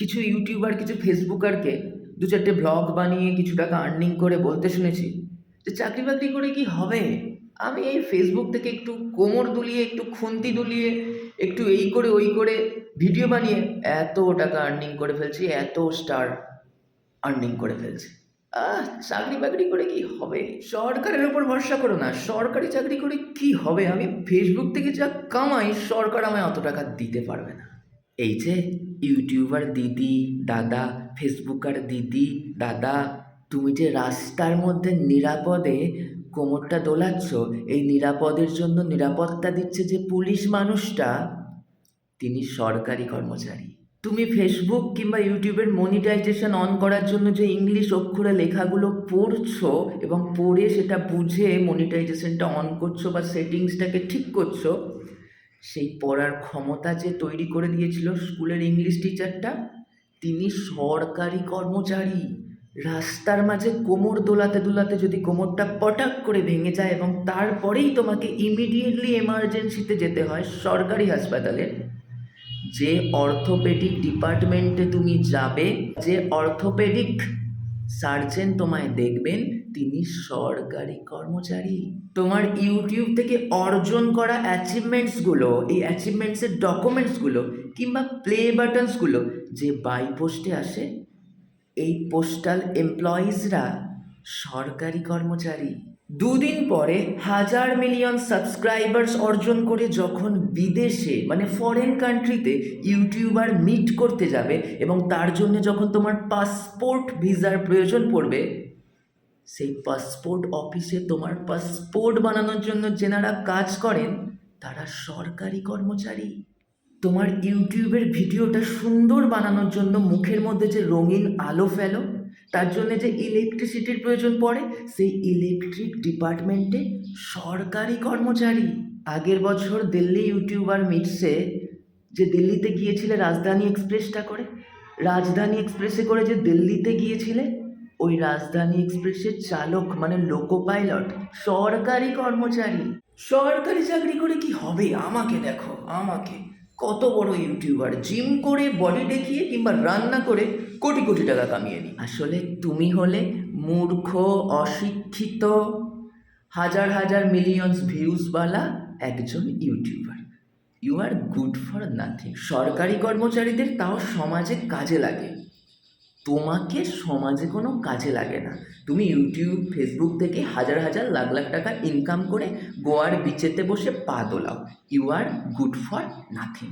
কিছু ইউটিউবার কিছু ফেসবুকারকে দু চারটে ব্লগ বানিয়ে কিছু টাকা আর্নিং করে বলতে শুনেছি যে চাকরি বাকরি করে কি হবে, আমি এই ফেসবুক থেকে একটু কোমর দুলিয়ে একটু খুন্তি দুলিয়ে একটু এই করে ওই করে ভিডিও বানিয়ে এত টাকা আর্নিং করে ফেলছি, এত স্টার আর্নিং করে ফেলছি। চাকরি বাকরি করে কি হবে? সরকারের ওপর ভরসা করো না, সরকারি চাকরি করে কি হবে? আমি ফেসবুক থেকে যা কামাই সরকার আমায় অত টাকা দিতে পারবে না। এই যে ইউটিউবার দিদি দাদা, ফেসবুকার দিদি দাদা, তুমি যে রাস্তার মধ্যে নিরাপদে কোমরটা দোলাচ্ছ, এই নিরাপদের জন্য নিরাপত্তা দিচ্ছে যে পুলিশ মানুষটা, তিনি সরকারি কর্মচারী। তুমি ফেসবুক কিংবা ইউটিউবের মনিটাইজেশন অন করার জন্য যে ইংলিশ অক্ষরে লেখাগুলো পড়ছো এবং পড়ে সেটা বুঝে মনিটাইজেশনটা অন করছো বা সেটিংসটাকে ঠিক করছো, সেই পড়ার ক্ষমতা যে তৈরি করে দিয়েছিল স্কুলের ইংলিশ টিচারটা, তিনি সরকারি কর্মচারী। রাস্তার মাঝে কোমর দোলাতে দোলাতে যদি কোমরটা পটাক করে ভেঙে যায় এবং তারপরেই তোমাকে ইমিডিয়েটলি এমার্জেন্সিতে যেতে হয় সরকারি হাসপাতালে, যে অর্থোপেডিক ডিপার্টমেন্টে তুমি যাবে, যে অর্থোপেডিক সার্জন তোমায় দেখবেন, তিনি সরকারি কর্মচারী। তোমার ইউটিউব থেকে অর্জন করা অ্যাচিভমেন্টসগুলো, এই অ্যাচিভমেন্টসের ডকুমেন্টসগুলো কিংবা প্লে বাটনসগুলো যে বাই পোস্টে আসে, এই পোস্টাল এমপ্লয়িজরা সরকারি কর্মচারী। দুদিন পরে 1,000,000,000 সাবস্ক্রাইবার্স অর্জন করে যখন বিদেশে মানে ফরেন কান্ট্রিতে ইউটিউবার মিট করতে যাবে এবং তার জন্য যখন তোমার পাসপোর্ট ভিসার প্রয়োজন পড়বে, সেই পাসপোর্ট অফিসে তোমার পাসপোর্ট বানানোর জন্য যেনারা কাজ করেন তারা সরকারি কর্মচারী। তোমার ইউটিউবের ভিডিওটা সুন্দর বানানোর জন্য মুখের মধ্যে যে রঙিন আলো ফেলো, তার জন্য যে ইলেকট্রিসিটির প্রয়োজন পড়ে, সেই ইলেকট্রিক ডিপার্টমেন্টে সরকারি কর্মচারী। আগের বছর দিল্লি ইউটিউবার মিটসে যে দিল্লিতে গিয়েছিলে রাজধানী এক্সপ্রেসটা করে, রাজধানী এক্সপ্রেসে করে যে দিল্লিতে গিয়েছিলে, ওই রাজধানী এক্সপ্রেসের চালক মানে লোকো পাইলট সরকারি কর্মচারী। সরকারি চাকরি করে কি হবে? আমাকে দেখো, আমাকে কত বড় ইউটিউবার, জিম করে বডি দেখিয়ে কিংবা রান্না করে কোটি কোটি টাকা কামিয়ে নি। আসলে তুমি হলে মূর্খ, অশিক্ষিত, হাজার হাজার মিলিয়ন্স ভিউজওয়ালা একজন YouTuber. You are good for nothing. সরকারি কর্মচারীদের তাও সমাজে কাজে লাগে, তোমাকে সমাজে কোনো কাজে লাগে না। তুমি ইউটিউব ফেসবুক থেকে হাজার হাজার লাখ লাখ টাকা ইনকাম করে গোয়ার বিচেতে বসে পা দোলাও। You are good for nothing.